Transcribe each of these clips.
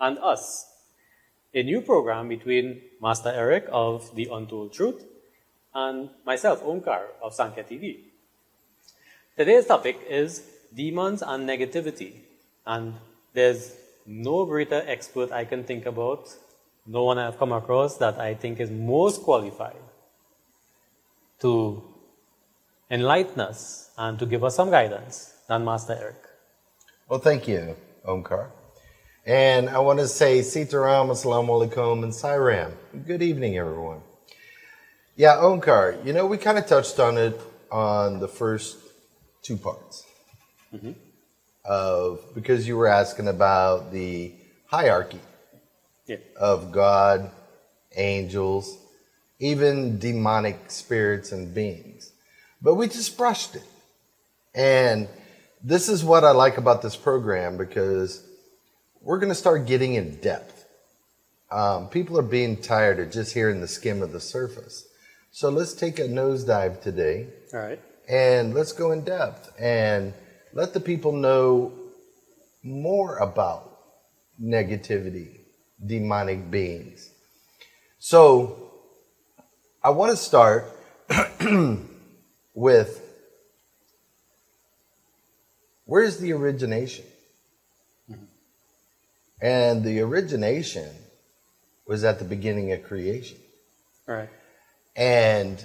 and us, a new program between Master Eric of The Untold Truth and myself, Omkar, of Sankhya TV. Today's topic is demons and negativity, and there's no greater expert I can think about, no one I've come across that I think is most qualified to enlighten us and to give us some guidance than Master Eric. Well, thank you, Omkar. And I want to say Sitaram, Assalamu Alaikum, and Sairam. Good evening, everyone. Yeah, Omkar, you know, we kind of touched on it on the first two parts. Because you were asking about the hierarchy of God, angels, even demonic spirits and beings. But we just brushed it. And this is what I like about this program, because we're going to start getting in depth. People are being tired of just hearing the skim of the surface. So let's take a nosedive today. All right. And let's go in depth and let the people know more about negativity, demonic beings. So I want to start with, where's the origination? And the origination was at the beginning of creation. All right. And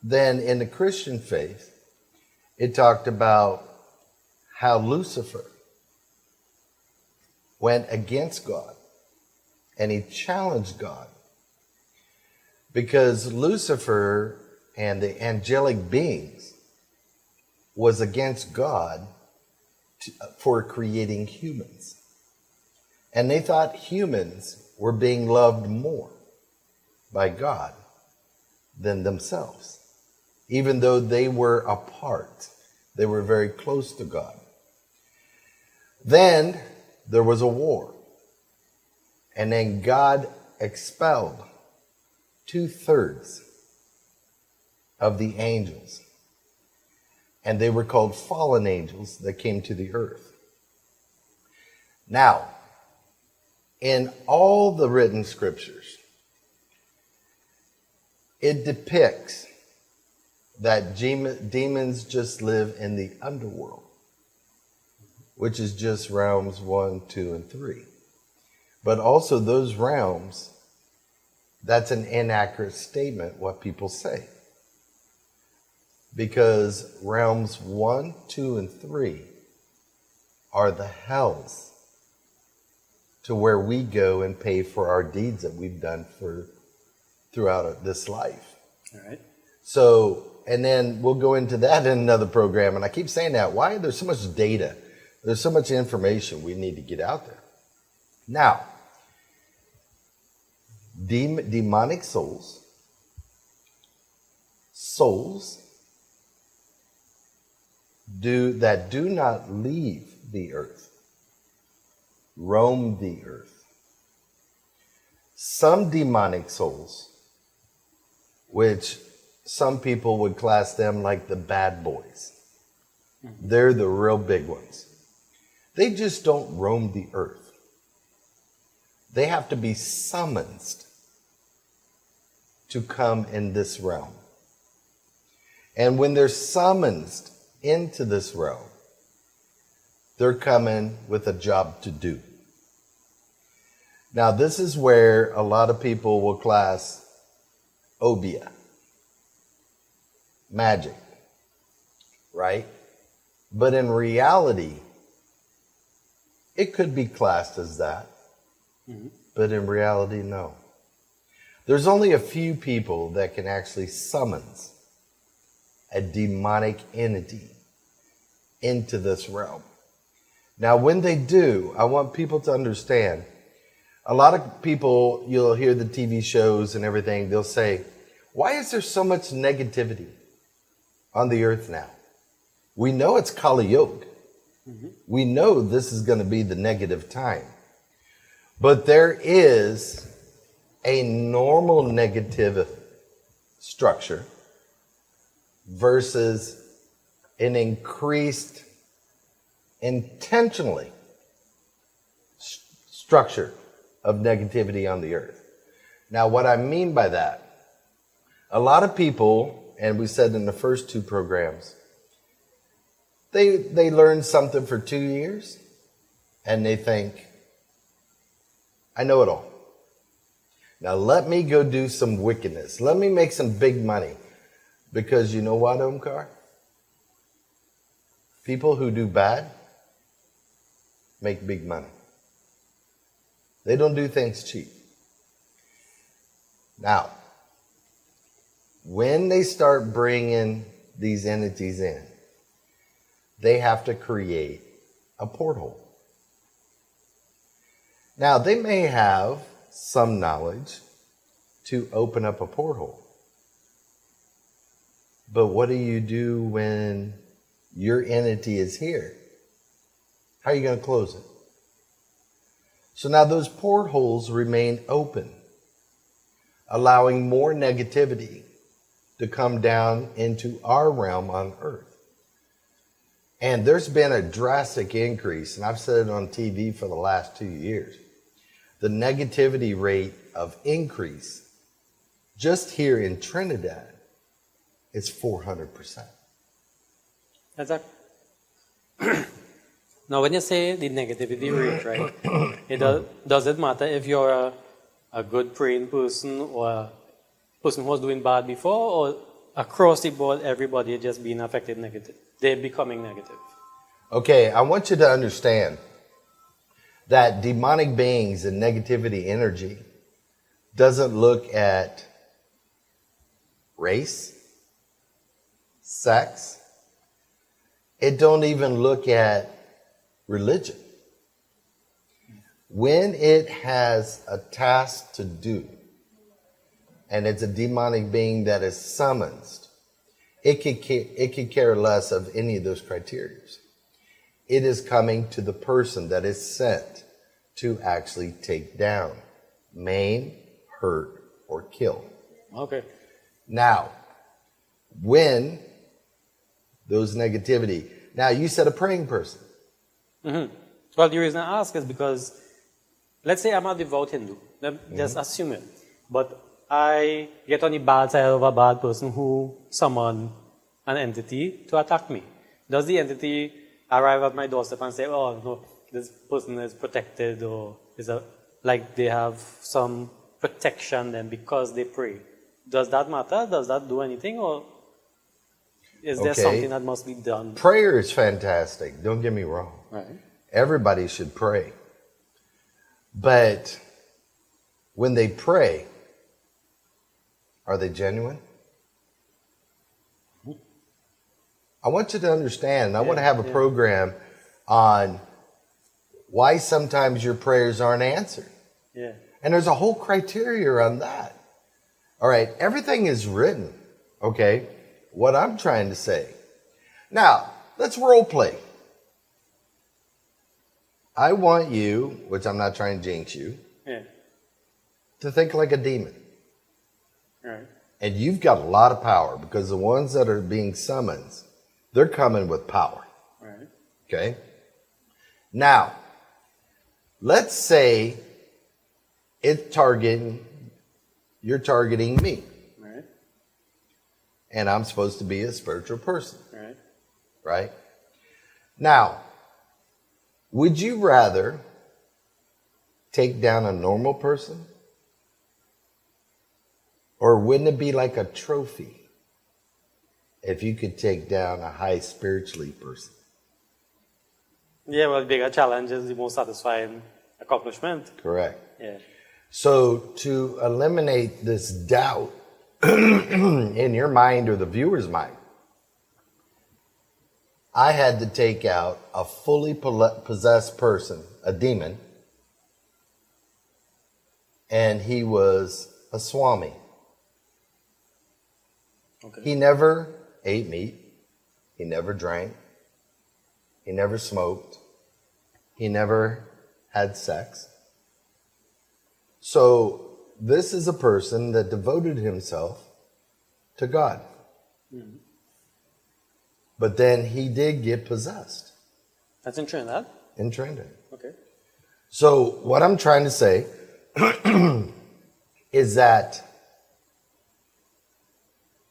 then in the Christian faith, it talked about how Lucifer went against God and he challenged God, because Lucifer and the angelic beings was against God for creating humans. And they thought humans were being loved more by God than themselves, even though they were apart. They were very close to God. Then there was a war. And then God expelled 2/3 of the angels. And they were called fallen angels that came to the earth. Now, in all the written scriptures, it depicts that demons just live in the underworld, which is just realms 1, 2, and 3. But also those realms, that's an inaccurate statement, what people say. Because realms 1, 2, and 3 are the hells to where we go and pay for our deeds that we've done throughout this life. All right. So, and then we'll go into that in another program. And I keep saying that. Why? There's so much data. There's so much information we need to get out there. Now, demonic souls that do not leave the earth, roam the earth. Some demonic souls, which some people would class them like the bad boys. They're the real big ones. They just don't roam the earth. They have to be summoned to come in this realm. And when they're summoned into this realm, they're coming with a job to do. Now, this is where a lot of people will class obia, magic, right? But in reality, it could be classed as that. But in reality, no. There's only a few people that can actually summon a demonic entity into this realm. Now, when they do, I want people to understand, a lot of people, you'll hear the TV shows and everything, they'll say, why is there so much negativity on the earth now? We know it's Kali Yuga. We know this is going to be the negative time. But there is a normal negative structure versus an increased intentionally structure of negativity on the earth. Now, what I mean by that, a lot of people, and we said in the first two programs, they learn something for 2 years and they think, I know it all. Now let me go do some wickedness. Let me make some big money. Because you know what, Omkar? People who do bad make big money. They don't do things cheap. Now, when they start bringing these entities in, they have to create a porthole. Now, they may have some knowledge to open up a porthole. But what do you do when your entity is here? How are you going to close it? So now those portholes remain open, allowing more negativity to come down into our realm on earth. And there's been a drastic increase, and I've said it on TV for the last 2 years. The negativity rate of increase just here in Trinidad is 400%. That's that. Now, when you say the negativity rate, right, does it matter if you're a good praying person or a person who was doing bad before, or across the board, everybody is just being affected negative? They're becoming negative. Okay, I want you to understand that demonic beings and negativity energy doesn't look at race, sex. It don't even look at religion. When it has a task to do, and it's a demonic being that is summoned, it could care less of any of those criteria. It is coming to the person that is sent to actually take down, maim, hurt, or kill. Okay. Now, when those negativity, now you said a praying person. Mm-hmm. Well, the reason I ask is because, let's say I'm a devout Hindu, just assume it, but I get on the bad side of a bad person who summoned an entity to attack me. Does the entity arrive at my doorstep and say, oh, no, this person is protected, or is like they have some protection then because they pray? Does that matter? Does that do anything? Or is there something that must be done? Prayer is fantastic. Don't get me wrong. Right. Everybody should pray. But when they pray, are they genuine? I want you to understand, I want to have a program on why sometimes your prayers aren't answered. Yeah. And there's a whole criteria on that. All right, everything is written, okay? What I'm trying to say. Now, let's role play. I want you, which I'm not trying to jinx you, to think like a demon. Right. And you've got a lot of power, because the ones that are being summoned, they're coming with power. Right. Okay? Now, let's say you're targeting me. Right. And I'm supposed to be a spiritual person. Right. Right? Now, would you rather take down a normal person? Or wouldn't it be like a trophy if you could take down a high spiritually person? Yeah, well, the bigger challenge is the most satisfying accomplishment. Correct. Yeah. So to eliminate this doubt in your mind or the viewer's mind, I had to take out a fully possessed person, a demon, and he was a swami. Okay. He never ate meat. He never drank. He never smoked. He never had sex. So this is a person that devoted himself to God. Mm-hmm. But then he did get possessed. That's in Trinidad? In Trinidad. Okay. So what I'm trying to say is that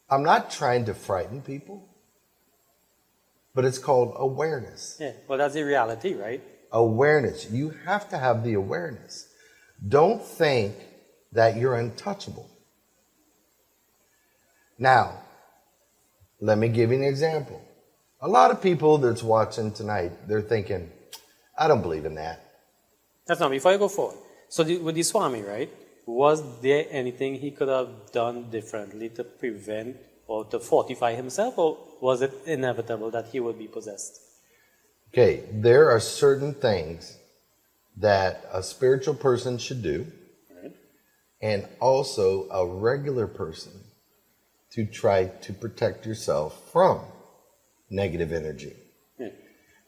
I'm not trying to frighten people, but it's called awareness. Yeah, well, that's the reality, right? Awareness. You have to have the awareness. Don't think that you're untouchable. Now, let me give you an example. A lot of people that's watching tonight, they're thinking, I don't believe in that. That's not, before I go forward. So with the Swami, right, was there anything he could have done differently to prevent or to fortify himself, or was it inevitable that he would be possessed? Okay, there are certain things that a spiritual person should do, Right. and also a regular person to try to protect yourself from negative energy. Yeah.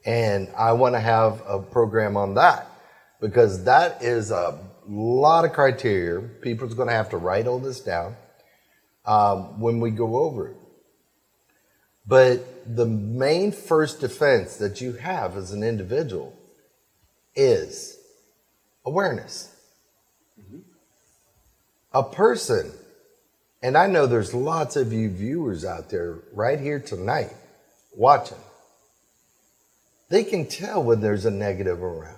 And I want to have a program on that, because that is a lot of criteria. People's going to have to write all this down when we go over it. But the main first defense that you have as an individual is awareness. Mm-hmm. A person, and I know there's lots of you viewers out there right here tonight watching, they can tell when there's a negative around.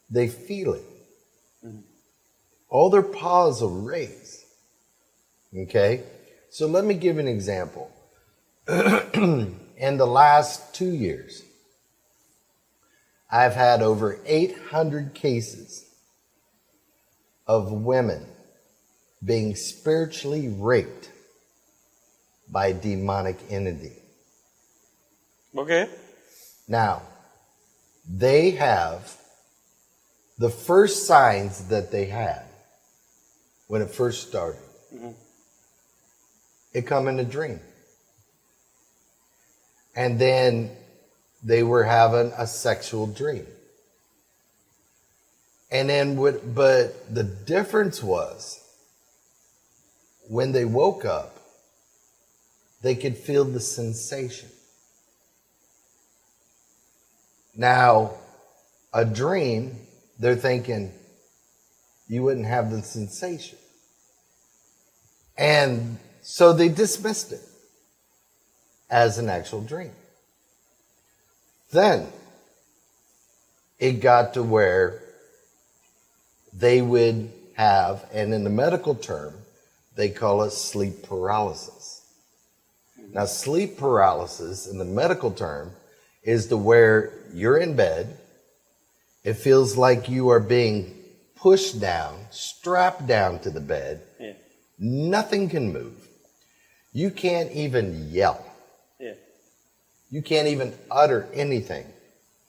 They feel it. Mm-hmm. All their paws will raise. Okay? So let me give you an example. In the last 2 years, I've had over 800 cases of women being spiritually raped by demonic entity. Okay. Now, they have the first signs that they had when it first started. Mm-hmm. It come in a dream. And then they were having a sexual dream. And then but the difference was when they woke up, they could feel the sensation. Now, a dream, they're thinking you wouldn't have the sensation. And so they dismissed it as an actual dream. Then it got to where they would have, and in the medical term, they call it sleep paralysis. Now, sleep paralysis in the medical term is to where you're in bed, it feels like you are being pushed down, strapped down to the bed. Yeah. Nothing can move. You can't even yell. Yeah. You can't even utter anything.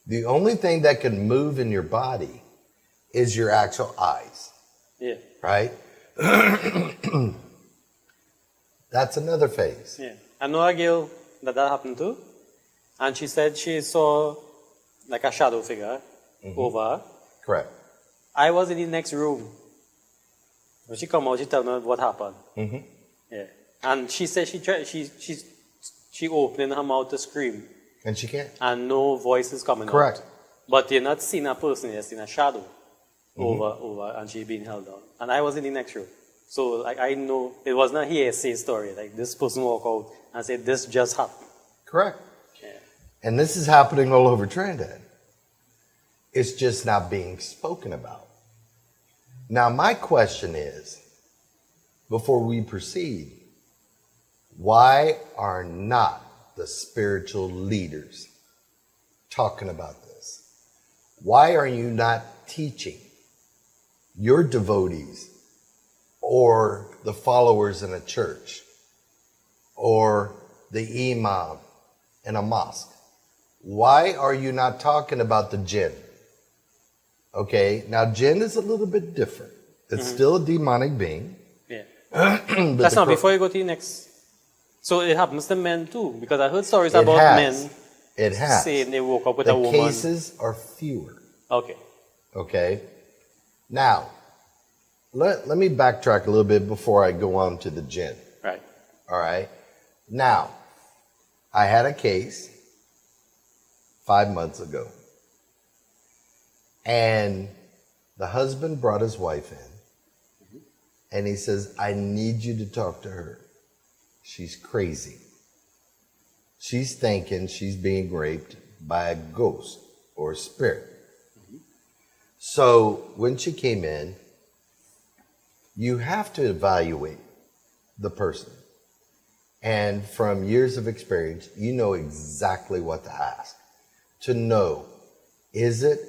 The only thing that can move in your body is your actual eyes. Yeah. Right? That's another phase. Yeah. I know a girl that happened to, and she said she saw like a shadow figure over her. Correct. I was in the next room. When she come out, she told me what happened. Mm-hmm. Yeah. And she said she opening her mouth to scream. And she can't. And no voice is coming Correct. out. But you're not seeing a person, you're seeing a shadow over, and she's being held down. And I was in the next room. So like I know it was not hearsay story. Like this person walk out and said this just happened. Correct. Yeah. And this is happening all over Trinidad. It's just not being spoken about. Now my question is, before we proceed, why are not the spiritual leaders talking about this? Why are you not teaching your devotees or the followers in a church or the imam in a mosque? Why are you not talking about the jinn? Okay, now jinn is a little bit different. It's still a demonic being. Yeah. That's not before you go to the next. So it happens to men too, because I heard stories about men saying they woke up with a woman. The cases are fewer. Okay. Okay. Now, let me backtrack a little bit before I go on to the jinn. Right. All right. Now, I had a case 5 months ago. And the husband brought his wife in, and he says, I need you to talk to her. She's crazy. She's thinking she's being raped by a ghost or a spirit. So when she came in, you have to evaluate the person. And from years of experience, you know exactly what to ask. To know, is it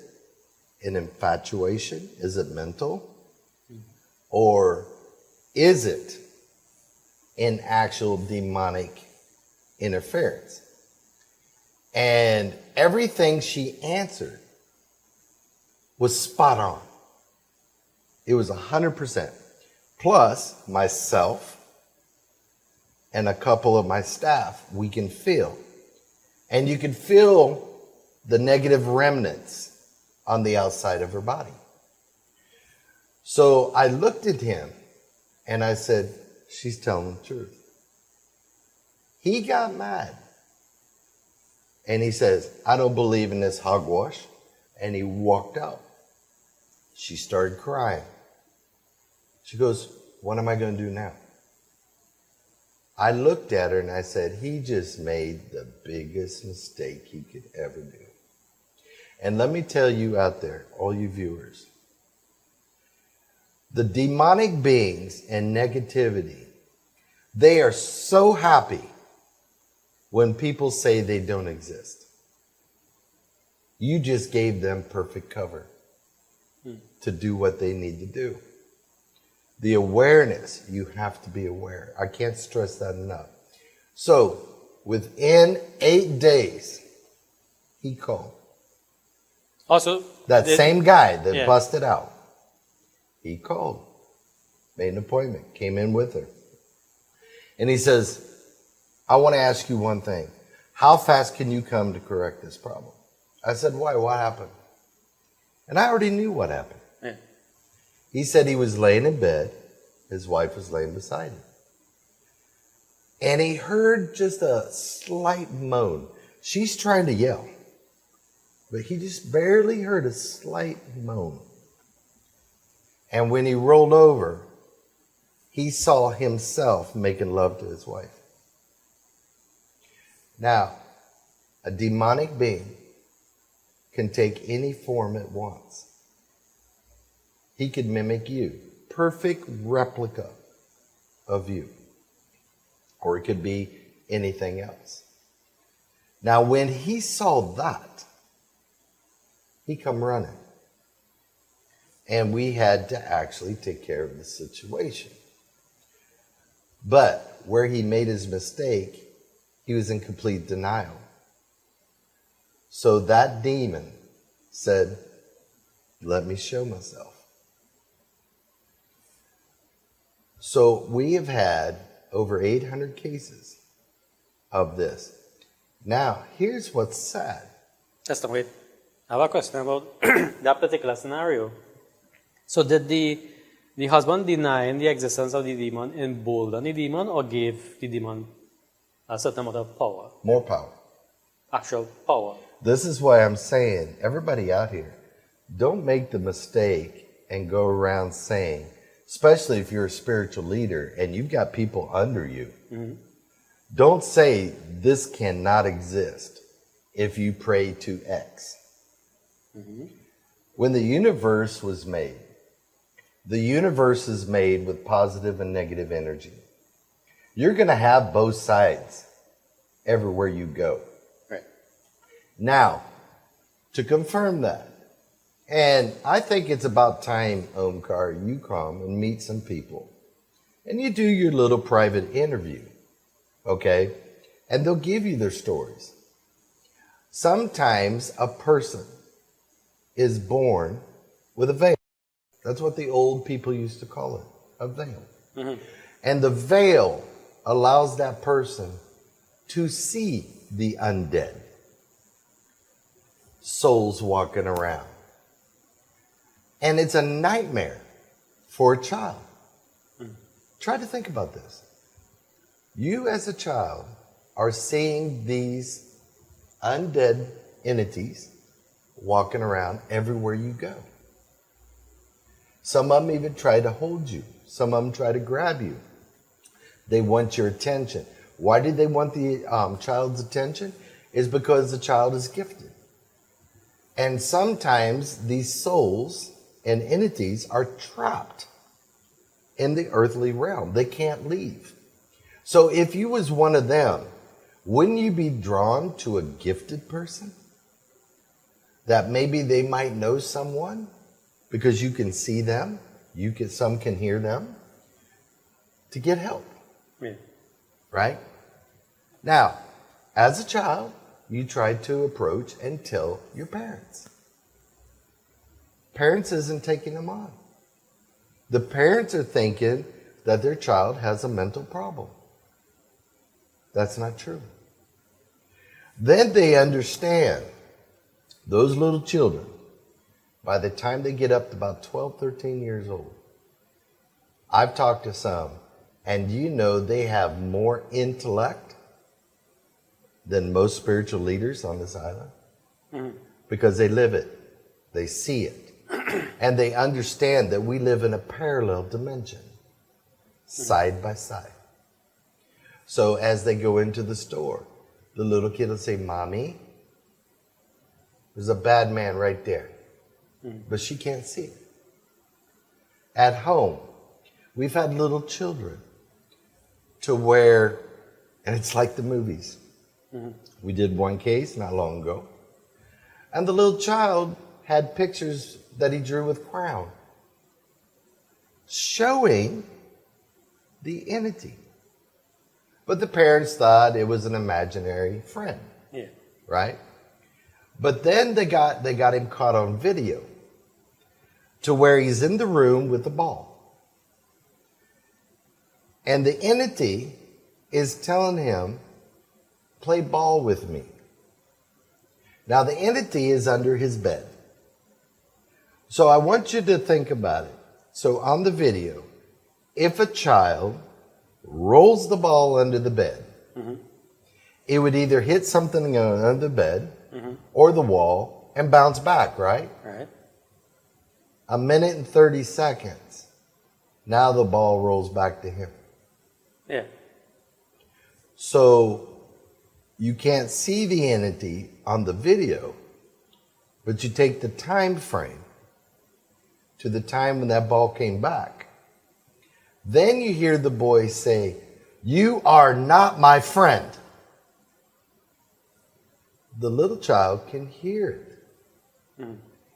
an infatuation? Is it mental? Or is it an actual demonic interference? And everything she answered was spot on. It was 100%. Plus, myself and a couple of my staff, we can feel. And you can feel the negative remnants on the outside of her body. So I looked at him and I said, she's telling the truth. He got mad. And he says, I don't believe in this hogwash. And he walked out. She started crying. She goes, what am I going to do now? I looked at her and I said, he just made the biggest mistake he could ever do. And let me tell you out there, all you viewers, the demonic beings and negativity, they are so happy when people say they don't exist. You just gave them perfect cover to do what they need to do. The awareness, you have to be aware. I can't stress that enough. So within 8 days, he called. Also, that same guy that yeah. busted out, he called, made an appointment, came in with her. And he says, I want to ask you one thing. How fast can you come to correct this problem? I said, why? What happened? And I already knew what happened. Yeah. He said he was laying in bed. His wife was laying beside him. And he heard just a slight moan. She's trying to yell, but he just barely heard a slight moan. And when he rolled over, he saw himself making love to his wife. Now, a demonic being can take any form it wants. He could mimic you, perfect replica of you. Or it could be anything else. Now, when he saw that, he come running. And we had to actually take care of the situation. But where he made his mistake, he was in complete denial. So that demon said, let me show myself. So we have had over 800 cases of this. Now, here's what's sad. Just wait. I have a question about that particular scenario. So did the husband deny the existence of the demon, embolden the demon, or gave the demon a certain amount of power? More power. Actual power. This is why I'm saying, everybody out here, don't make the mistake and go around saying, especially if you're a spiritual leader and you've got people under you, don't say this cannot exist if you pray to X. When the universe was made, the universe is made with positive and negative energy. You're going to have both sides everywhere you go. Right. Now, to confirm that, and I think it's about time, Omkar, you come and meet some people. And you do your little private interview, okay? And they'll give you their stories. Sometimes a person is born with a veil. That's what the old people used to call it, a veil. And the veil allows that person to see the undead souls walking around. And it's a nightmare for a child. Try to think about this. You as a child are seeing these undead entities walking around everywhere you go. Some of them even try to hold you. Some of them try to grab you. They want your attention. Why do they want the child's attention? Is because the child is gifted. And sometimes these souls and entities are trapped in the earthly realm. They can't leave. So if you was one of them, wouldn't you be drawn to a gifted person? That maybe they might know someone because you can see them, some can hear them, to get help. Yeah. Right? Now, as a child, you tried to approach and tell your parents. Parents isn't taking them on. The parents are thinking that their child has a mental problem. That's not true. Then they understand, those little children, by the time they get up to about 12, 13 years old, I've talked to some, and you know they have more intellect than most spiritual leaders on this island. Mm-hmm. Because they live it. They see it. And they understand that we live in a parallel dimension, side by side. So as they go into the store, the little kid will say, "Mommy, there's a bad man right there." But she can't see it. At home, we've had little children to where, and it's like the movies. We did one case not long ago, and the little child had pictures that he drew with crayon showing the entity. But the parents thought it was an imaginary friend. Yeah. Right? But then they got him caught on video to where he's in the room with the ball. And the entity is telling him, "Play ball with me." Now the entity is under his bed. So I want you to think about it. So on the video, if a child rolls the ball under the bed, it would either hit something under the bed or the wall and bounce back, right? Right. A minute and 30 seconds. Now the ball rolls back to him. Yeah. So you can't see the entity on the video, but you take the time frame to the time when that ball came back. Then you hear the boy say, "You are not my friend." The little child can hear it.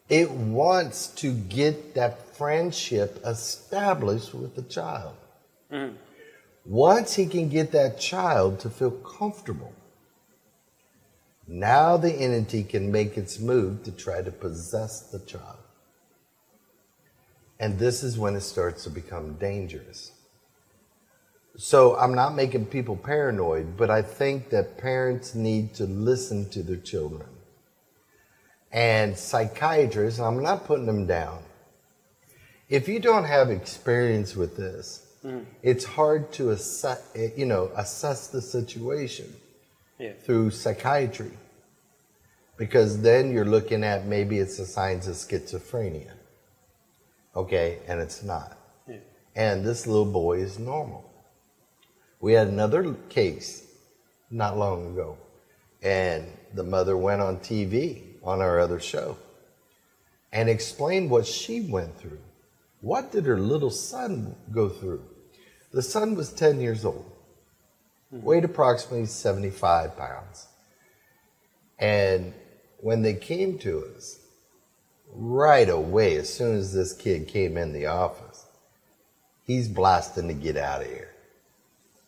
It wants to get that friendship established with the child. Once he can get that child to feel comfortable, now the entity can make its move to try to possess the child. And this is when it starts to become dangerous. So I'm not making people paranoid, but I think that parents need to listen to their children. And psychiatrists, I'm not putting them down. If you don't have experience with this, it's hard to assess the situation through psychiatry. Because then you're looking at maybe it's the signs of schizophrenia. Okay, and it's not. Yeah. And this little boy is normal. We had another case not long ago, and the mother went on TV on our other show and explained what she went through. What did her little son go through? The son was 10 years old, weighed approximately 75 pounds. And when they came to us, right away, as soon as this kid came in the office, he's blasting to get out of here.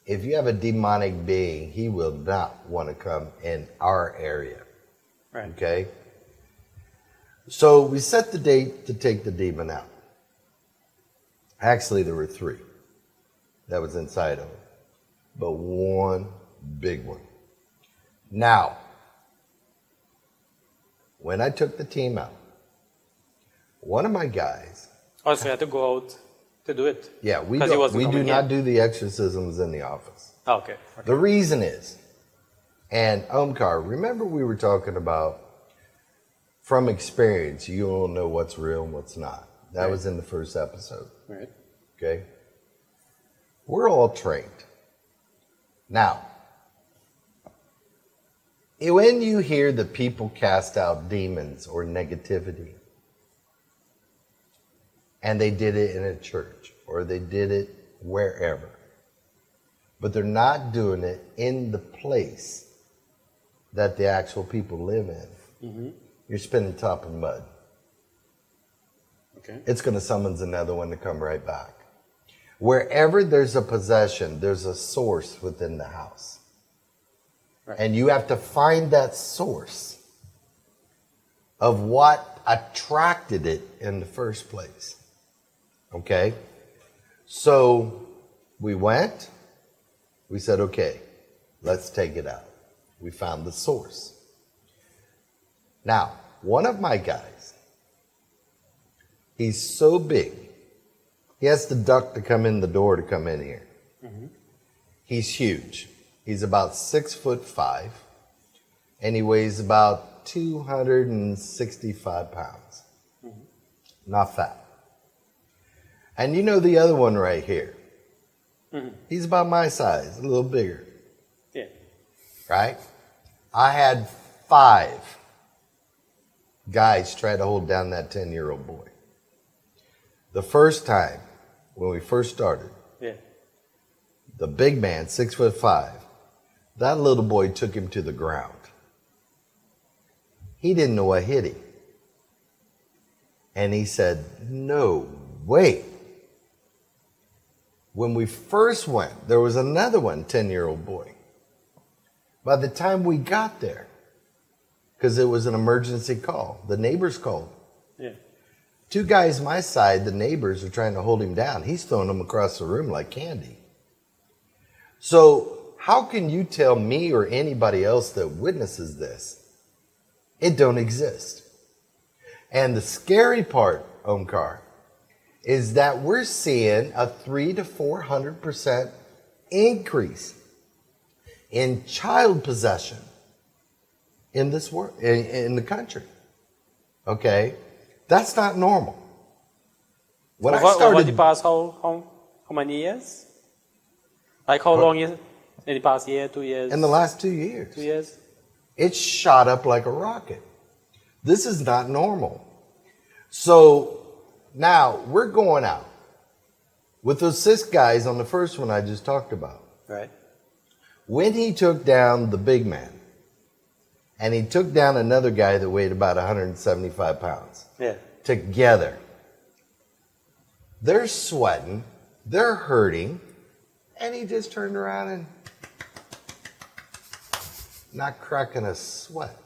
If you have a demonic being, he will not want to come in our area. Right. Okay? So we set the date to take the demon out. Actually, there were 3 that was inside of him, but one big one. Now, when I took the team out, one of my guys... Oh, so you had to go out to do it? Yeah, we do not do the exorcisms in the office. Oh, okay. The reason is, and Omkar, remember we were talking about from experience, you will know what's real and what's not. That was in the first episode. Right. Okay? We're all trained. Now, when you hear that people cast out demons or negativity, and they did it in a church, or they did it wherever, but they're not doing it in the place that the actual people live in, you're spinning top in mud. Okay. It's going to summons another one to come right back. Wherever there's a possession, there's a source within the house. Right. And you have to find that source of what attracted it in the first place. Okay? So we went, we said, okay, let's take it out. We found the source. Now, one of my guys, he's so big, he has to duck to come in the door to come in here. He's huge. He's about 6'5", and he weighs about 265 pounds. Not fat. And you know the other one right here. He's about my size, a little bigger. Yeah. Right? I had 5 guys try to hold down that 10-year-old boy. The first time, when we first started, Yeah. the big man, 6'5", that little boy took him to the ground. He didn't know what hit him. And he said, no way. When we first went, there was another one, 10-year-old boy. By the time we got there, because it was an emergency call, the neighbors called. Yeah. 2 guys my side, the neighbors, are trying to hold him down. He's throwing them across the room like candy. So how can you tell me or anybody else that witnesses this, it don't exist? And the scary part, Omkar, is that we're seeing a 300 to 400% increase in child possession in this world, in the country. Okay, that's not normal. When I started, over the past how many years? Like how long is it? In the past year, 2 years? in the last 2 years, 2 years? it shot up like a rocket. This is not normal. So now we're going out with those 6 guys on the first one I just talked about. Right. When he took down the big man, and he took down another guy that weighed about 175 pounds, Yeah. together, they're sweating, they're hurting, and he just turned around and not cracking a sweat.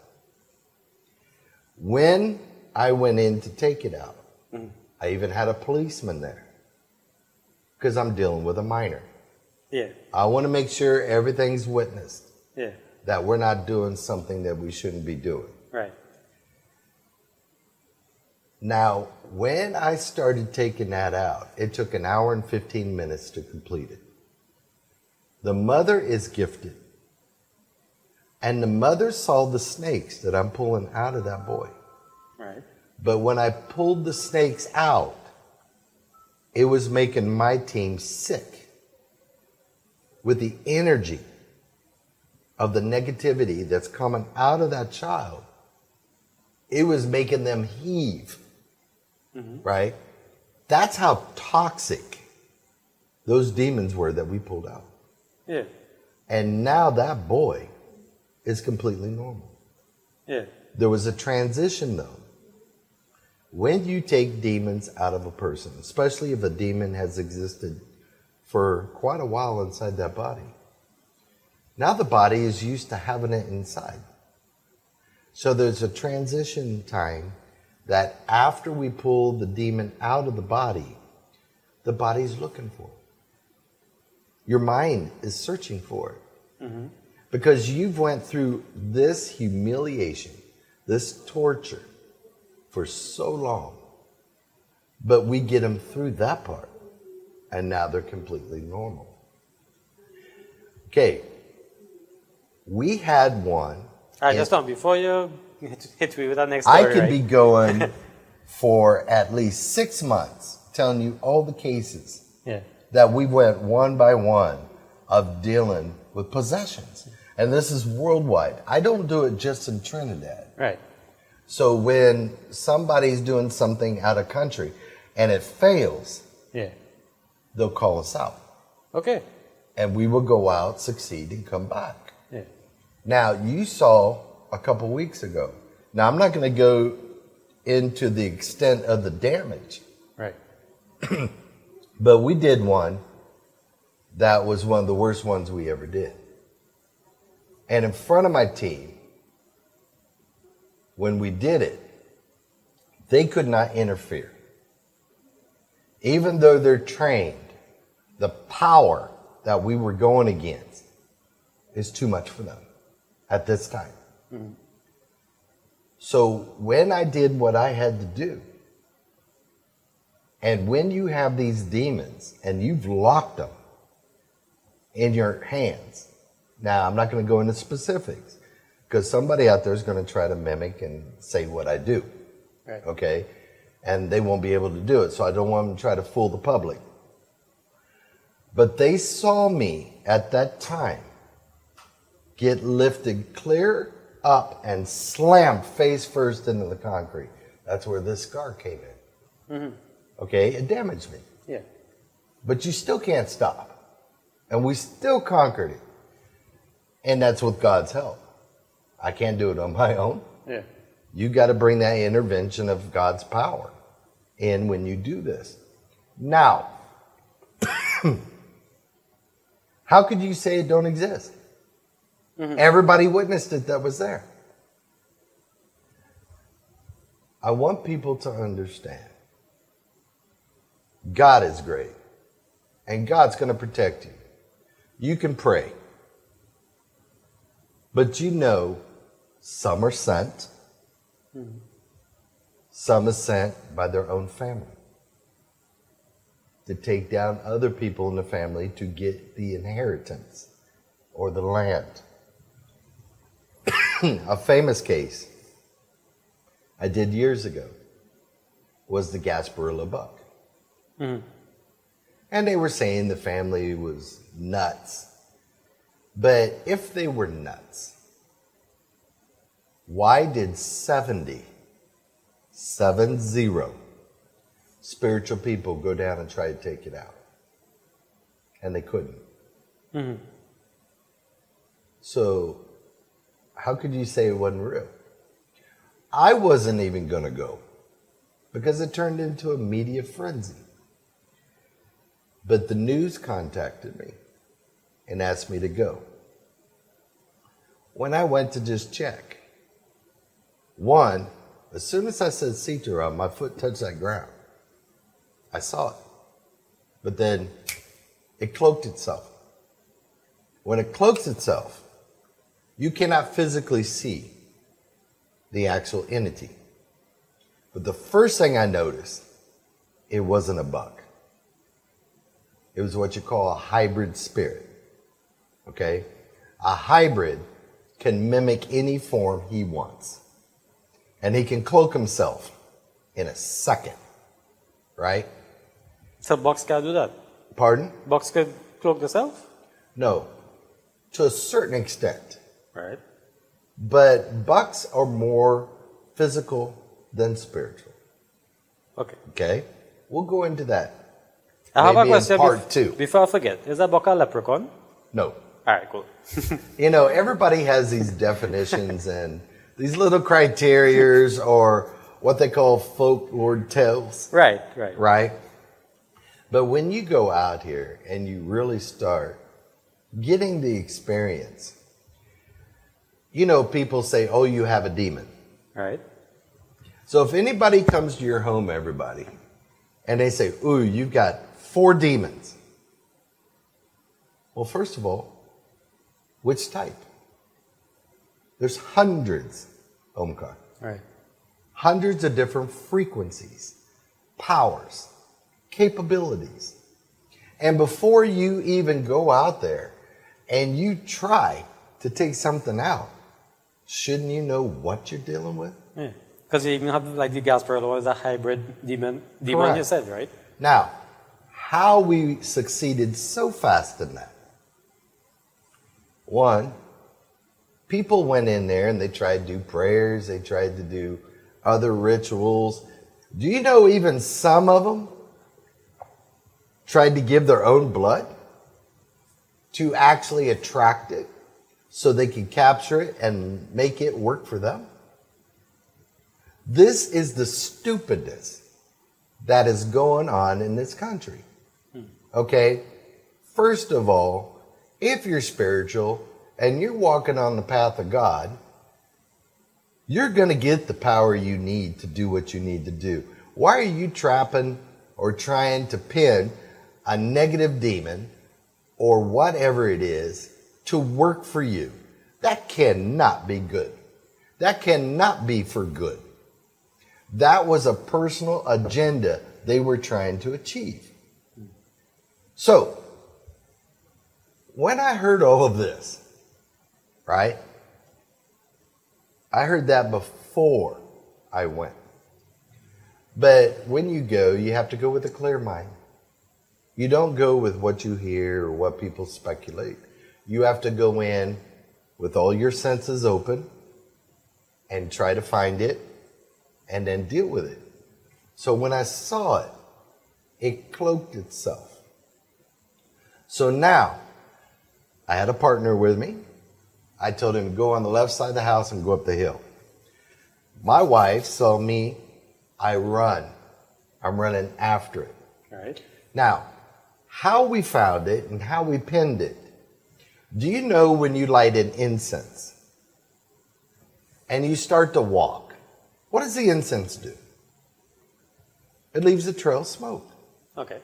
When I went in to take it out, I even had a policeman there because I'm dealing with a minor. Yeah. I want to make sure everything's witnessed, Yeah. that we're not doing something that we shouldn't be doing. Right. Now, when I started taking that out, it took 1 hour and 15 minutes to complete it. The mother is gifted. And the mother saw the snakes that I'm pulling out of that boy. Right. But when I pulled the snakes out, it was making my team sick with the energy of the negativity that's coming out of that child. It was making them heave, right? That's how toxic those demons were that we pulled out. Yeah. And now that boy is completely normal. Yeah. There was a transition though. When you take demons out of a person, especially if a demon has existed for quite a while inside that body, now the body is used to having it inside. So there's a transition time that after we pull the demon out of the body's looking for it. Your mind is searching for it. Because you've went through this humiliation, this torture for so long. But we get them through that part, and now they're completely normal. Okay, we had one. Just on before you hit me with that next story, I could right? be going for at least 6 months telling you all the cases Yeah. that we went one by one of dealing with possessions. And this is worldwide. I don't do it just in Trinidad. Right. So when somebody's doing something out of country and it fails, Yeah. they'll call us out. Okay. And we will go out, succeed, and come back. Yeah. Now, you saw a couple weeks ago. Now, I'm not going to go into the extent of the damage, Right. but we did one that was one of the worst ones we ever did. And in front of my team, when we did it, they could not interfere. Even though they're trained, the power that we were going against is too much for them at this time. Mm-hmm. So when I did what I had to do, and when you have these demons and you've locked them in your hands, now I'm not going to go into specifics because somebody out there is going to try to mimic and say what I do. Right. Okay? And they won't be able to do it, so I don't want them to try to fool the public. But they saw me at that time get lifted clear up and slammed face first into the concrete. That's where this scar came in. Mm-hmm. Okay? It damaged me. Yeah. But you still can't stop. And we still conquered it. And that's with God's help. I can't do it on my own. Yeah. You got to bring that intervention of God's power in when you do this. Now, how could you say it don't exist? Mm-hmm. Everybody witnessed it that was there. I want people to understand God is great, and God's going to protect you. You can pray, but you know some are sent, some are sent by their own family to take down other people in the family to get the inheritance or the land. A famous case I did years ago was the Gasparilla buck. Mm-hmm. And they were saying the family was nuts. But if they were nuts, why did 70 spiritual people go down and try to take it out? And they couldn't. Mm-hmm. So how could you say it wasn't real? I wasn't even going to go because it turned into a media frenzy. But the news contacted me and asked me to go. When I went to just check, one, as soon as I said Sitaram, my foot touched that ground. I saw it. But then it cloaked itself. When it cloaks itself, you cannot physically see the actual entity. But the first thing I noticed, it wasn't a buck. It was what you call a hybrid spirit. Okay? A hybrid can mimic any form he wants. And he can cloak himself in a second. Right? So bucks can do that? Pardon? Bucks can cloak themselves? No. To a certain extent. Right. But bucks are more physical than spiritual. Okay. Okay? We'll go into that. I have a maybe question in part two. Before I forget. Is a buck a leprechaun? No. All right, cool. You know, everybody has these definitions and these little criterias or what they call folklore tales. Right. Right? But when you go out here and you really start getting the experience, you know, people say, oh, you have a demon. Right. So if anybody comes to your home, everybody, and they say, ooh, you've got 4 demons. Well, first of all, which type? There's hundreds, Omkar. Right. Hundreds of different frequencies, powers, capabilities. And before you even go out there and you try to take something out, shouldn't you know what you're dealing with? Yeah. Because you even have like the Gasparilla is a hybrid demon Correct. you said, right? Now, how we succeeded so fast in that. One, people went in there and they tried to do prayers, they tried to do other rituals. Do you know even some of them tried to give their own blood to actually attract it so they could capture it and make it work for them? This is the stupidness that is going on in this country. Okay? First of all, if you're spiritual and you're walking on the path of God, you're going to get the power you need to do what you need to do. Why are you trapping or trying to pin a negative demon or whatever it is to work for you? That cannot be good. That cannot be for good. That was a personal agenda they were trying to achieve. So, when I heard all of this, right? I heard that before I went. But when you go, you have to go with a clear mind. You don't go with what you hear or what people speculate. You have to go in with all your senses open and try to find it and then deal with it. So when I saw it, it cloaked itself. So now, I had a partner with me. I told him to go on the left side of the house and go up the hill. My wife saw me, I run. I'm running after it. All right. Now, how we found it and how we pinned it. Do you know when you light an incense and you start to walk, what does the incense do? It leaves a trail of smoke. Okay.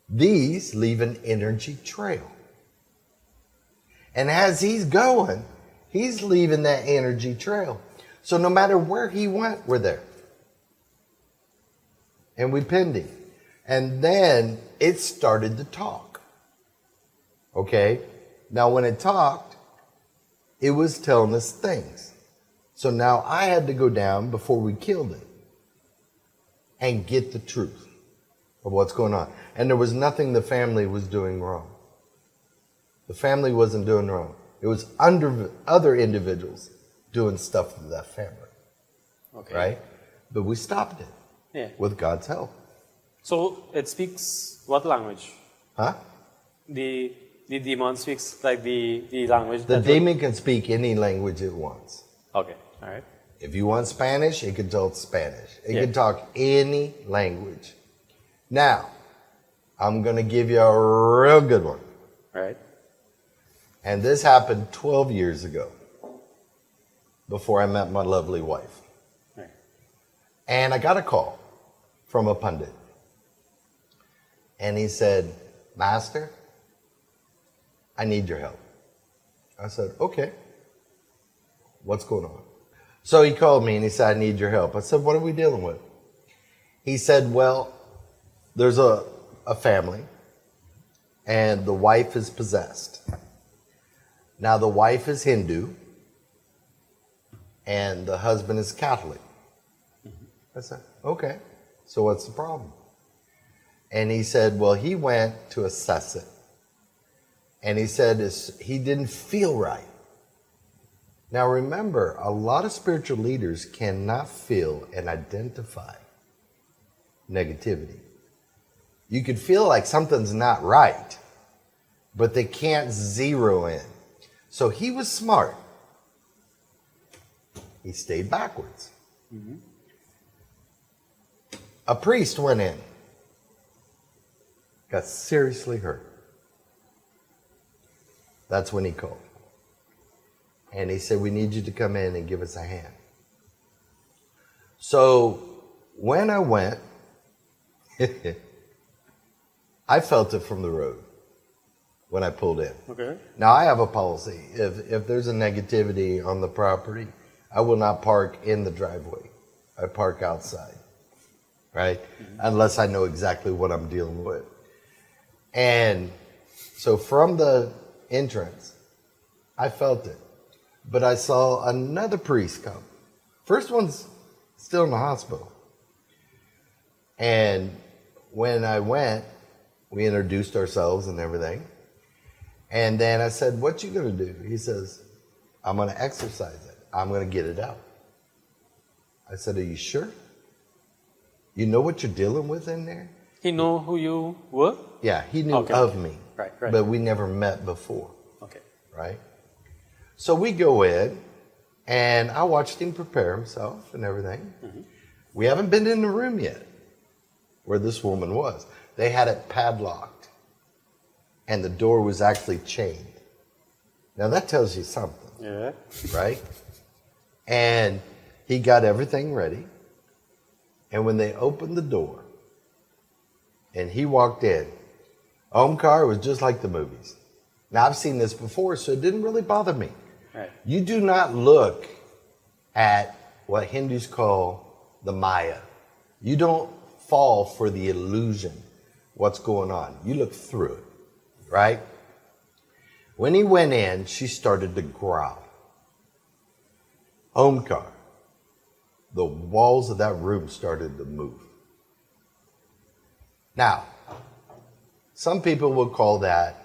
These leave an energy trail. And as he's going, he's leaving that energy trail. So no matter where he went, we're there. And we pinned him. And then it started to talk. Okay? Now when it talked, it was telling us things. So now I had to go down before we killed it and get the truth of what's going on. And there was nothing the family was doing wrong. The family wasn't doing wrong. It was other individuals doing stuff to that family. Okay. Right? But we stopped it. Yeah. With God's help. So it speaks what language? Huh? The demon speaks like the language. The demon can speak any language it wants. Okay. All right. If you want Spanish, it can talk Spanish. It Yeah. can talk any language. Now, I'm going to give you a real good one. All right. And this happened 12 years ago, before I met my lovely wife. Right. And I got a call from a pundit. And he said, Master, I need your help. I said, okay. What's going on? So he called me and he said, I need your help. I said, what are we dealing with? He said, well, there's a family and the wife is possessed. Now the wife is Hindu and the husband is Catholic. I said, okay, so what's the problem? And he said, well, he went to assess it. And he said he didn't feel right. Now remember, a lot of spiritual leaders cannot feel and identify negativity. You could feel like something's not right, but they can't zero in. So he was smart. He stayed backwards. Mm-hmm. A priest went in, got seriously hurt. That's when he called. And he said, we need you to come in and give us a hand. So when I went, I felt it from the road when I pulled in. Okay. Now I have a policy. If there's a negativity on the property, I will not park in the driveway. I park outside. Right? Mm-hmm. Unless I know exactly what I'm dealing with. And so from the entrance, I felt it. But I saw another priest come. First one's still in the hospital. And when I went, we introduced ourselves and everything. And then I said, what you going to do? He says, I'm going to exorcise it. I'm going to get it out. I said, are you sure? You know what you're dealing with in there? He know who you were? Yeah, he knew of me. Right. But we never met before. Okay. Right? So we go in, and I watched him prepare himself and everything. Mm-hmm. We haven't been in the room yet where this woman was. They had it padlocked, and the door was actually chained. Now that tells you something. Yeah. Right? And he got everything ready. And when they opened the door, and he walked in, Omkar was just like the movies. Now, I've seen this before, so it didn't really bother me. Right. You do not look at what Hindus call the Maya. You don't fall for the illusion, what's going on. You look through it, right? When he went in, she started to growl. Omkar, the walls of that room started to move. Now, some people would call that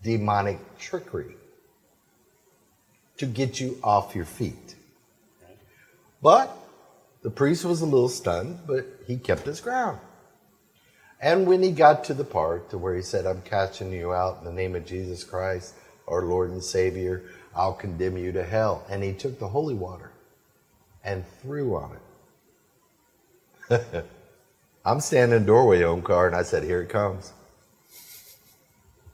demonic trickery to get you off your feet. But the priest was a little stunned, but he kept his ground. And when he got to the part to where he said, I'm casting you out in the name of Jesus Christ, our Lord and Savior, I'll condemn you to hell. And he took the holy water and threw on it. I'm standing in the doorway, Omkar, and I said, here it comes.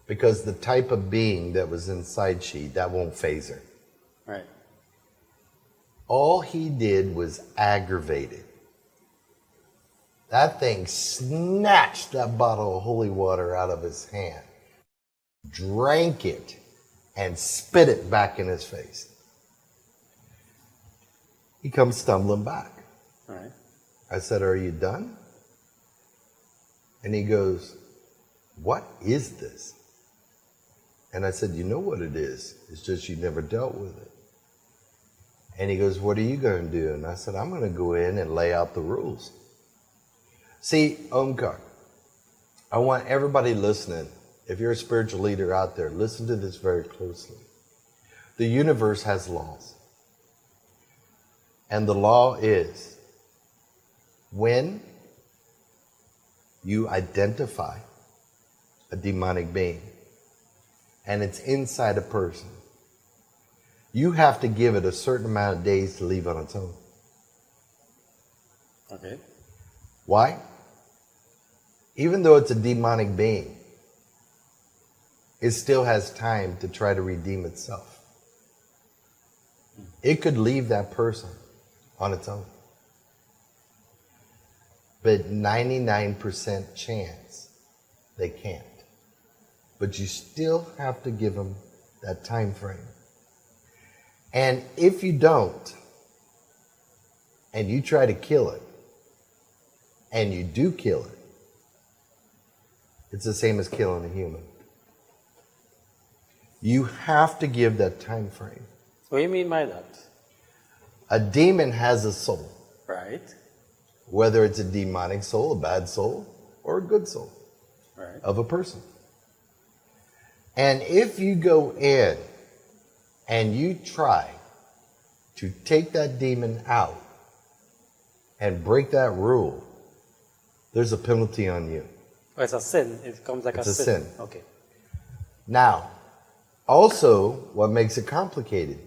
Because the type of being that was inside she, that won't faze her. Right. All he did was aggravate it. That thing snatched that bottle of holy water out of his hand, drank it, and spit it back in his face. He comes stumbling back. Right. I said, are you done? And he goes, what is this? And I said, you know what it is. It's just you never dealt with it. And he goes, what are you going to do? And I said, I'm going to go in and lay out the rules. See, Omkar, I want everybody listening, if you're a spiritual leader out there, listen to this very closely. The universe has laws. And the law is, when you identify a demonic being and it's inside a person, you have to give it a certain amount of days to leave on its own. Okay. Why? Even though it's a demonic being, it still has time to try to redeem itself. It could leave that person on its own. But 99% chance they can't. But you still have to give them that time frame. And if you don't, and you try to kill it, and you do kill it, it's the same as killing a human. You have to give that time frame. What do you mean by that? A demon has a soul. Right. Whether it's a demonic soul, a bad soul, or a good soul of a person. And if you go in and you try to take that demon out and break that rule, there's a penalty on you. Oh, it's a sin. It comes like It's a a sin. sin. Okay. Now, also, what makes it complicated,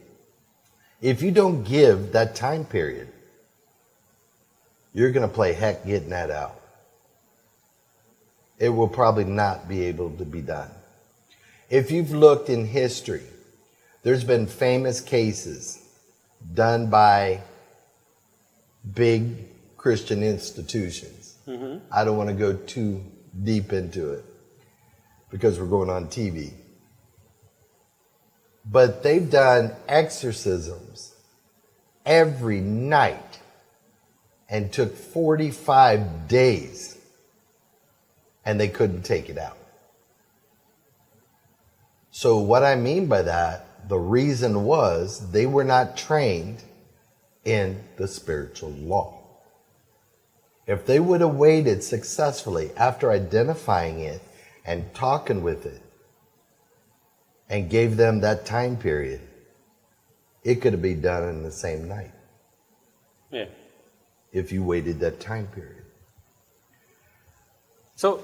if you don't give that time period, you're going to play heck getting that out. It will probably not be able to be done. If you've looked in history, there's been famous cases done by big Christian institutions. Mm-hmm. I don't want to go too deep into it because we're going on TV. But they've done exorcisms every night and took 45 days and they couldn't take it out. So what I mean by that the reason was they were not trained in the spiritual law. If they would have waited successfully after identifying it and talking with it and gave them that time period, it could have been done in the same night. Yeah. If you waited that time period. So,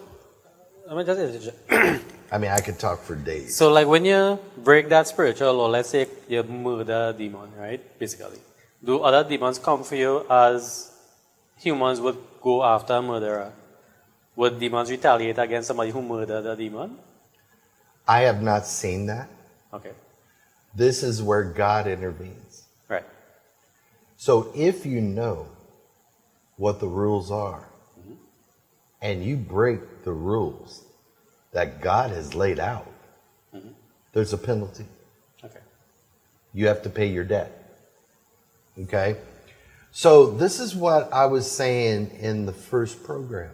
let me just interject. I mean, I could talk for days. So, like when you break that spiritual law, let's say you murder a demon, right? Basically. Do other demons come for you as humans would go after a murderer? Would demons retaliate against somebody who murdered a demon? I have not seen that. Okay. This is where God intervenes. Right. So if you know what the rules are, and you break the rules that God has laid out, there's a penalty. Okay. You have to pay your debt. Okay? So this is what I was saying in the first program.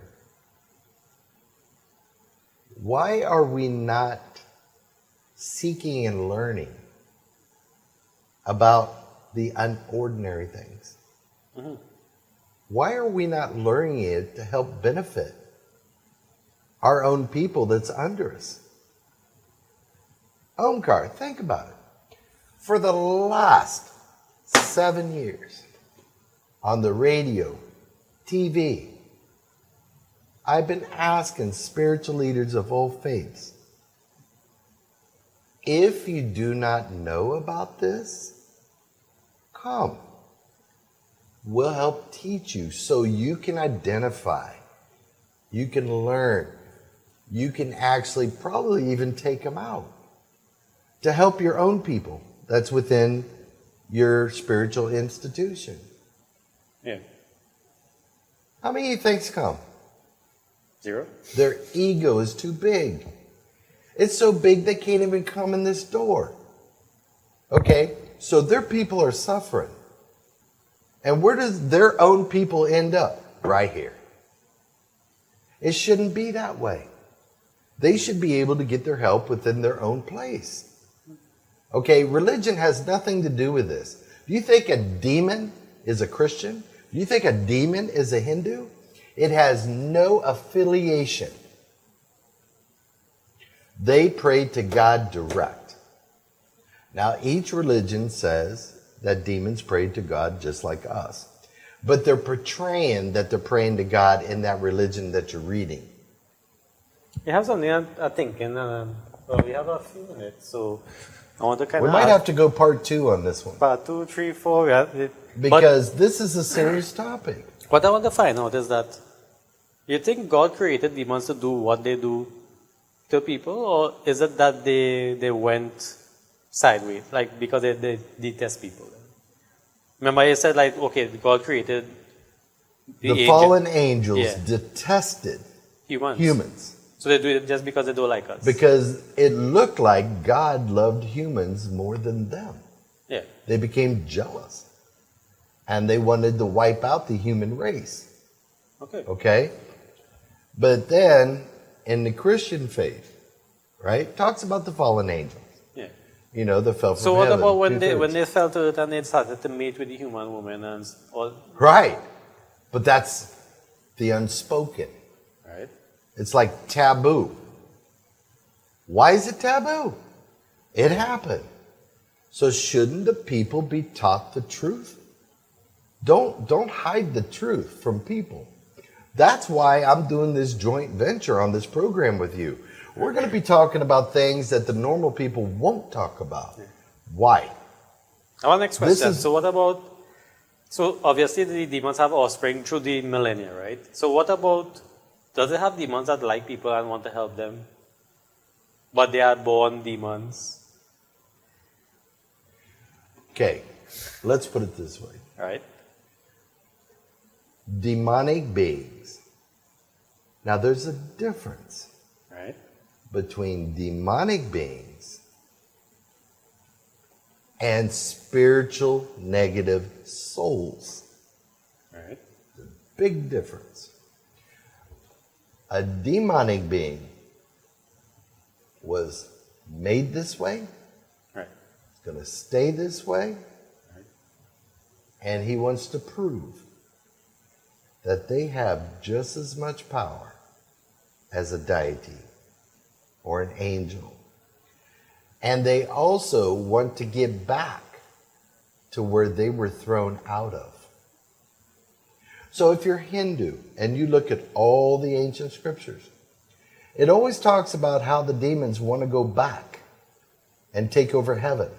Why are we not seeking and learning about the unordinary things? Why are we not learning it to help benefit our own people that's under us? Omkar, think about it. For the last 7 years, on the radio, TV, I've been asking spiritual leaders of all faiths, if you do not know about this, come. We'll help teach you so you can identify, you can learn, you can actually probably even take them out to help your own people that's within your spiritual institution. Yeah. How many thinks come? 0. Their ego is too big. It's so big they can't even come in this door. Okay? So their people are suffering. And where does their own people end up? Right here. It shouldn't be that way. They should be able to get their help within their own place. Okay, religion has nothing to do with this. Do you think a demon is a Christian? Do you think a demon is a Hindu? It has no affiliation. They pray to God direct. Now, each religion says that demons pray to God just like us. But they're portraying that they're praying to God in that religion that you're reading. You have something I'm thinking. Well, we have a few minutes, so I want to kind We of might have to go part 2 on this one. part 2, 3, 4. We have, Because this is a serious topic. what I want to find out is that you think God created demons to do what they do to people, or is it that they went sideways, like because they detest people? Remember, you said like, okay, God created The fallen angels Yeah. detested humans. So they do it just because they don't like us. Because it looked like God loved humans more than them. Yeah. They became jealous. And they wanted to wipe out the human race. Okay. Okay? But then, in the Christian faith, right, talks about the fallen angels. Yeah. You know, that fell from So what heaven. about when they fell to it and they started to mate with the human woman and all? Right. But that's the unspoken. Right. It's like taboo. Why is it taboo? It happened. So shouldn't the people be taught the truth? Don't hide the truth from people. That's why I'm doing this joint venture on this program with you. We're going to be talking about things that the normal people won't talk about. Why? Our next question. So what about, so obviously the demons have offspring through the millennia, right? So what about, does it have demons that like people and want to help them, but they are born demons? Okay, let's put it this way. Right? Demonic beings. Now there's a difference Right? between demonic beings and spiritual negative souls. Right? Big difference. A demonic being was made this way, Right. going to stay this way. And he wants to prove that they have just as much power as a deity or an angel. And they also want to get back to where they were thrown out of. So if you're Hindu and you look at all the ancient scriptures, it always talks about how the demons want to go back and take over heaven.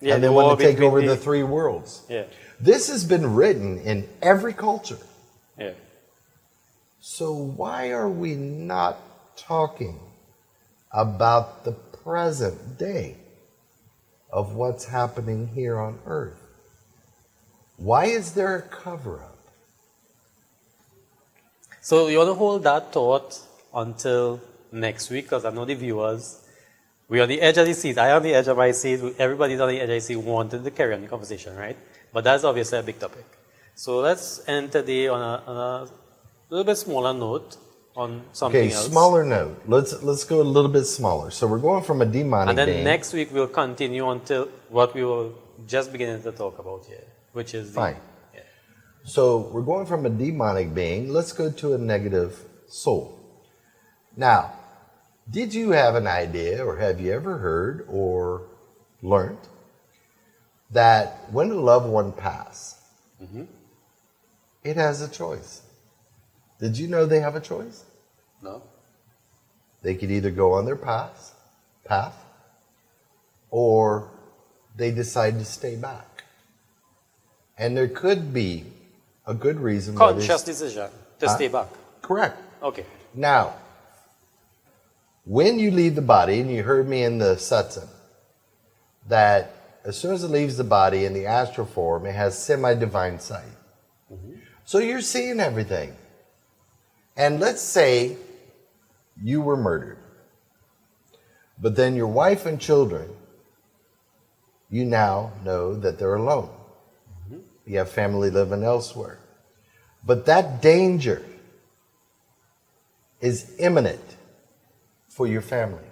Yeah, and they want to take over the three worlds. Yeah. This has been written in every culture. Yeah. So why are we not talking about the present day of what's happening here on earth? Why is there a cover-up? So you want to hold that thought until next week, because I know the viewers, we're on the edge of the seat. I'm on the edge of my seat. Everybody's on the edge of the seat wanting to carry on the conversation, right? But that's obviously a big topic. So let's end today on a little bit smaller note on something else. Okay, smaller note. Let's go a little bit smaller. So we're going from a demonic and then being. next week we'll continue until what we were just beginning to talk about here, which is Fine. So we're going from a demonic being. Let's go to a negative soul. Now, did you have an idea, or have you ever heard or learned that when a loved one passes, it has a choice? Did you know they have a choice? No. They could either go on their path, or they decide to stay back. And there could be a good reason why Conscious decision to stay back. Correct. Okay. Now, when you leave the body, and you heard me in the satsang, that as soon as it leaves the body in the astral form, it has semi-divine sight. So you're seeing everything. And let's say you were murdered, but then your wife and children, you now know that they're alone. You have family living elsewhere. But that danger is imminent for your family.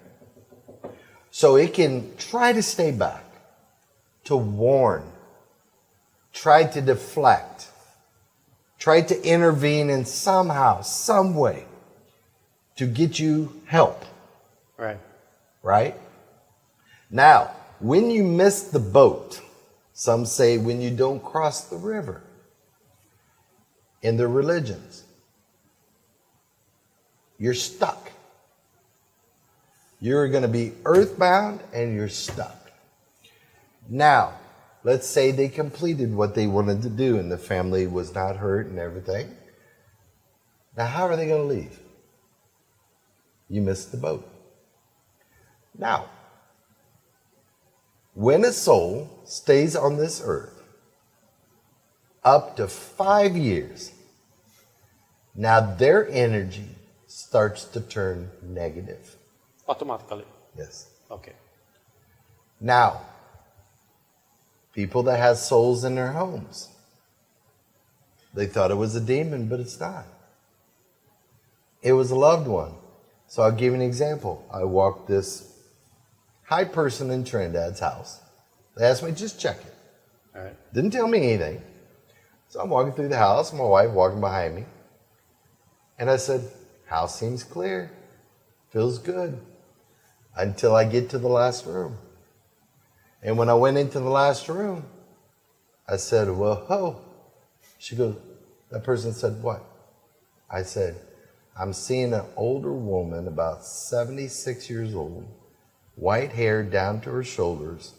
So it can try to stay back, to warn, try to deflect, try to intervene in somehow, some way to get you help. Right. Right? Now, when you miss the boat, some say when you don't cross the river in their religions, you're stuck. You're going to be earthbound and you're stuck. Now, let's say they completed what they wanted to do and the family was not hurt and everything. Now, how are they going to leave? You missed the boat. Now, when a soul stays on this earth up to 5 years, now their energy starts to turn negative. Automatically. Yes. Okay. Now, people that have souls in their homes, they thought it was a demon, but it's not. It was a loved one. So I'll give you an example. I walked this high person in Trinidad's house. They asked me, just check it. All right. Didn't tell me anything. So I'm walking through the house, my wife walking behind me. And I said, house seems clear. Feels good. Until I get to the last room. And when I went into the last room, I said, well, ho. She goes, that person said, what? I said, I'm seeing an older woman, about 76 years old, white hair down to her shoulders,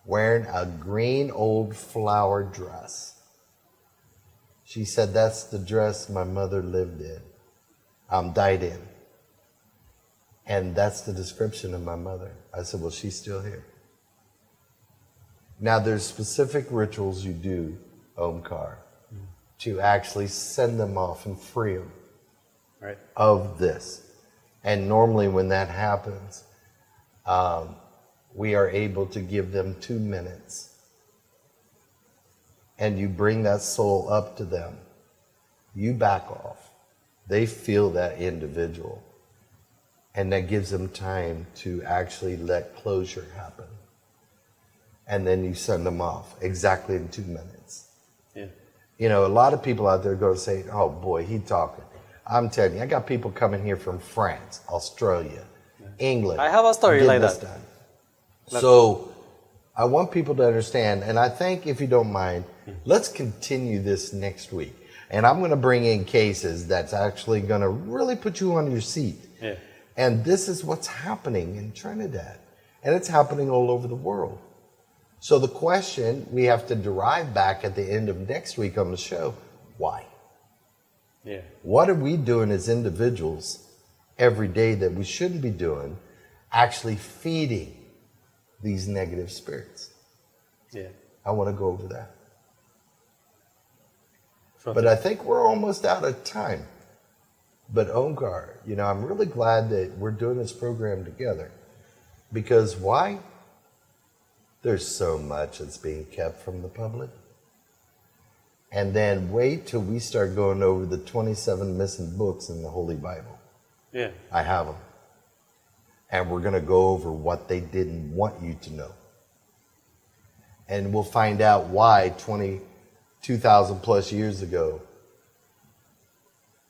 wearing a green old flower dress. She said, that's the dress my mother lived in, died in. And that's the description of my mother. I said, well, she's still here. Now, there's specific rituals you do, Omkar, to actually send them off and free them of this. And normally when that happens, we are able to give them 2 minutes. And you bring that soul up to them. You back off. They feel that individual. And that gives them time to actually let closure happen. and then you send them off exactly in 2 minutes. Yeah. You know, a lot of people out there go say, oh boy, he talking. I'm telling you, I got people coming here from France, Australia, England. I have a story like that. Done. So I want people to understand, and I think if you don't mind, let's continue this next week. And I'm going to bring in cases that's actually going to really put you on your seat. Yeah. And this is what's happening in Trinidad. And it's happening all over the world. So the question we have to derive back at the end of next week on the show, why? Yeah. What are we doing as individuals every day that we shouldn't be doing, actually feeding these negative spirits? Yeah. I want to go over that. So But I think we're almost out of time. But Omkar, you know, I'm really glad that we're doing this program together. Because why? There's so much that's being kept from the public. And then wait till we start going over the 27 missing books in the Holy Bible. Yeah. I have them. And we're going to go over what they didn't want you to know. And we'll find out why 2,000 plus years ago,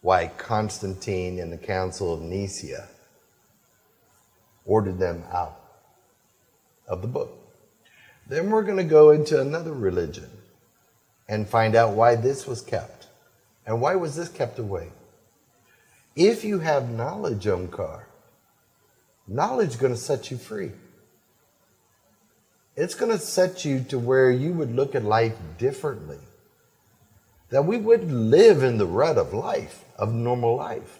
why Constantine and the Council of Nicaea ordered them out of the book. Then we're going to go into another religion and find out why this was kept. And why was this kept away? If you have knowledge, Omkar, knowledge is going to set you free. It's going to set you to where you would look at life differently. That we wouldn't live in the rut of life, of normal life.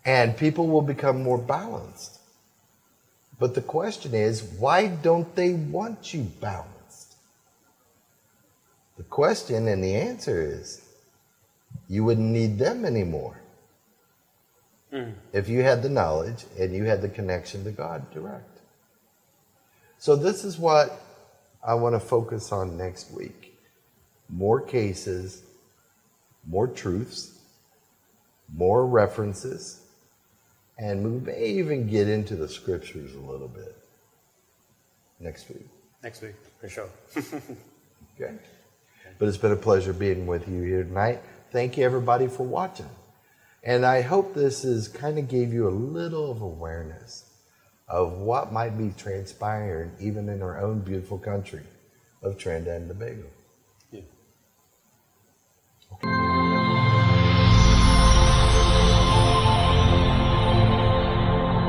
And people will become more balanced. But the question is, why don't they want you balanced? The question and the answer is, you wouldn't need them anymore. If you had the knowledge and you had the connection to God direct. So this is what I want to focus on next week. More cases, more truths, more references, and we may even get into the scriptures a little bit next week. Next week, for sure. Okay? But it's been a pleasure being with you here tonight. Thank you, everybody, for watching. And I hope this is kind of gave you a little of awareness of what might be transpiring even in our own beautiful country of Trinidad and Tobago.